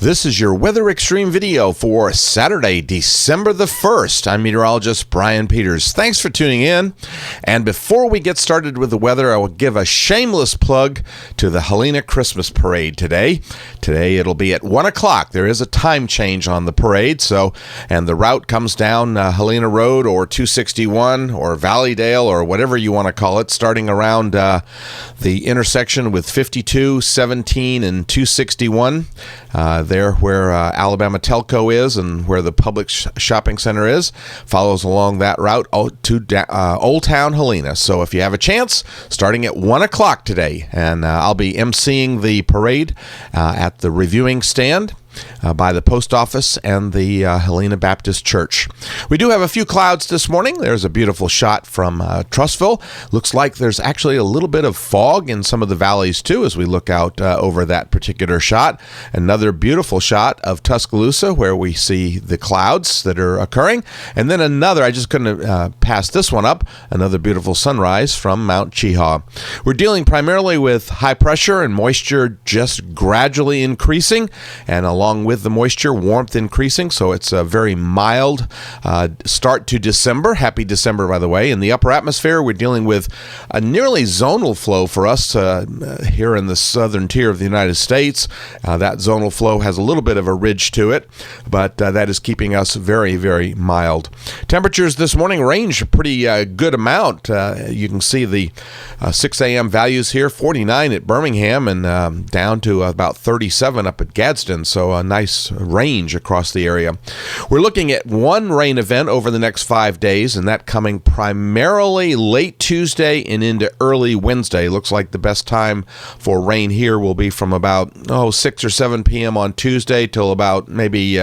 This is your Weather Xtreme video for Saturday, December the 1st. I'm meteorologist Brian Peters. Thanks for tuning in. And before we get started with the weather, I will give a shameless plug to the Helena Christmas Parade today. Today it'll be at 1 o'clock. There is a time change on the parade, and the route comes down Helena Road or 261 or Valleydale or whatever you want to call it, starting around the intersection with 52, 17, and 261. There where Alabama Telco is and where the public shopping center is, follows along that route to Old Town Helena. So if you have a chance, starting at 1 o'clock today, and I'll be emceeing the parade at the reviewing stand by the post office and the Helena Baptist Church. We do have a few clouds this morning. There's a beautiful shot from Trussville. Looks like there's actually a little bit of fog in some of the valleys too as we look out over that particular shot. Another beautiful shot of Tuscaloosa where we see the clouds that are occurring. And then another, I just couldn't pass this one up, another beautiful sunrise from Mount Cheaha. We're dealing primarily with high pressure and moisture just gradually increasing, and along with the moisture, warmth increasing, so it's a very mild start to December. Happy December, by the way. In the upper atmosphere, we're dealing with a nearly zonal flow for us here in the southern tier of the United States. That zonal flow has a little bit of a ridge to it, but that is keeping us very, very mild. Temperatures this morning range a pretty good amount. You can see the 6 a.m. values here, 49 at Birmingham and down to about 37 up at Gadsden, so a nice range across the area. We're looking at one rain event over the next 5 days, and that coming primarily late Tuesday and into early Wednesday. Looks like the best time for rain here will be from about 6 or 7 p.m. on Tuesday till about maybe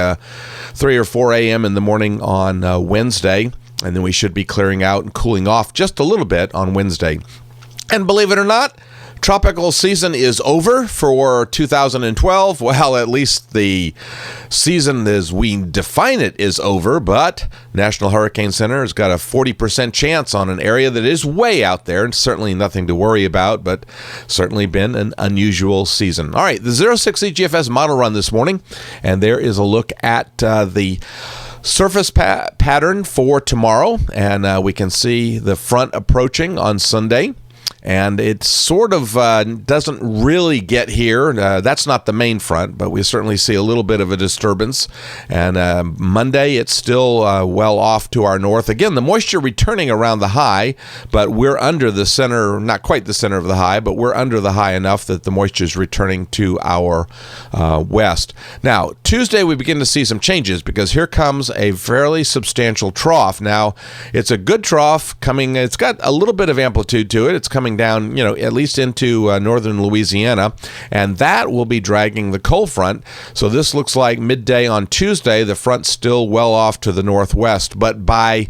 3 or 4 a.m. in the morning on Wednesday, and then we should be clearing out and cooling off just a little bit on Wednesday. And believe it or not, tropical season is over for 2012. Well, at least the season as we define it is over, but National Hurricane Center has got a 40% chance on an area that is way out there, and certainly nothing to worry about, but certainly been an unusual season. All right, the 06 EGFS model run this morning, and there is a look at the surface pattern for tomorrow, and we can see the front approaching on Sunday. And it sort of doesn't really get here. That's not the main front, but we certainly see a little bit of a disturbance. And Monday, it's still well off to our north. Again, the moisture returning around the high, but we're under the center, not quite the center of the high, but we're under the high enough that the moisture is returning to our west. Now, Tuesday, we begin to see some changes because here comes a fairly substantial trough. Now, it's a good trough coming. It's got a little bit of amplitude to it. It's coming down, at least into northern Louisiana, and that will be dragging the cold front. So this looks like midday on Tuesday, the front's still well off to the northwest, but by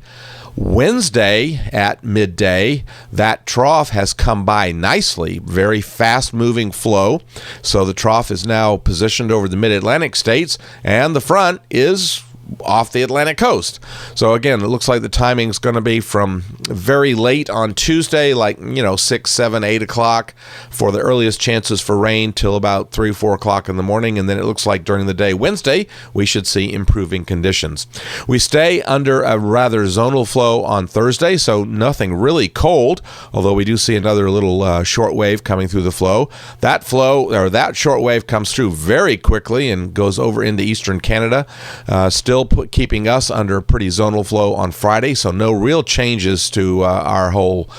Wednesday at midday, that trough has come by nicely, very fast-moving flow. So the trough is now positioned over the mid-Atlantic states, and the front is off the Atlantic coast. So again, it looks like the timing is going to be from very late on Tuesday, like 6, 7, 8 o'clock for the earliest chances for rain till about 3, 4 o'clock in the morning, and then it looks like during the day Wednesday we should see improving conditions. We stay under a rather zonal flow on Thursday, so nothing really cold, although we do see another little short wave coming through the flow. That short wave comes through very quickly and goes over into eastern Canada, still keeping us under a pretty zonal flow on Friday, so no real changes to our whole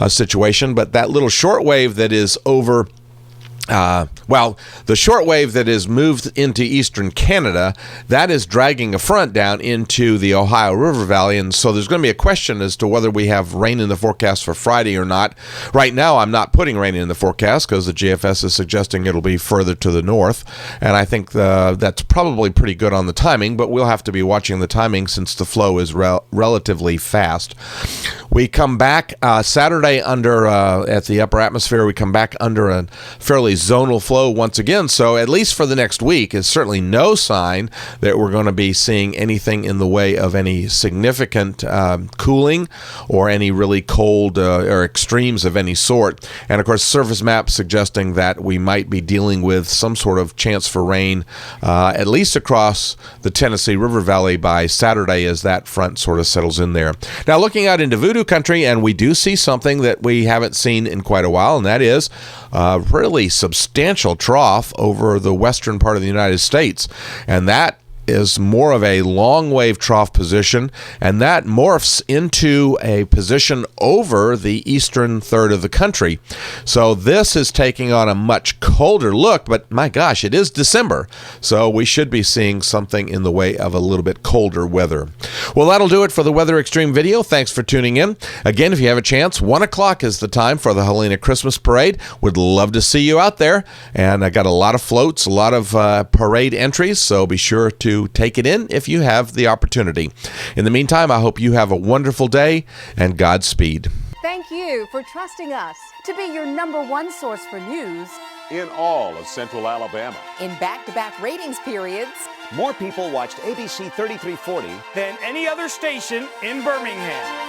situation. But that little short wave that is over the short wave that is moved into eastern Canada, that is dragging a front down into the Ohio River Valley, and so there's going to be a question as to whether we have rain in the forecast for Friday or not. Right now, I'm not putting rain in the forecast because the GFS is suggesting it'll be further to the north, and I think that's probably pretty good on the timing, but we'll have to be watching the timing since the flow is relatively fast. We come back Saturday under, at the upper atmosphere, we come back under a fairly zonal flow once again. So at least for the next week, it's certainly no sign that we're going to be seeing anything in the way of any significant cooling or any really cold or extremes of any sort. And of course, surface map suggesting that we might be dealing with some sort of chance for rain, at least across the Tennessee River Valley by Saturday as that front sort of settles in there. Now, looking out into voodoo country, and we do see something that we haven't seen in quite a while, and that is a really substantial trough over the western part of the United States. And that is more of a long wave trough position, and that morphs into a position over the eastern third of the country. So this is taking on a much colder look, but my gosh, it is December, so we should be seeing something in the way of a little bit colder weather. Well, that'll do it for the Weather Xtreme video. Thanks for tuning in. Again, if you have a chance, 1 o'clock is the time for the Helena Christmas Parade. Would love to see you out there, and I got a lot of floats, a lot of parade entries, so be sure to take it in if you have the opportunity. In the meantime, I hope you have a wonderful day, and Godspeed. Thank you for trusting us to be your #1 source for news in all of Central Alabama. in back-to-back ratings periods. More people watched ABC 3340 than any other station in Birmingham.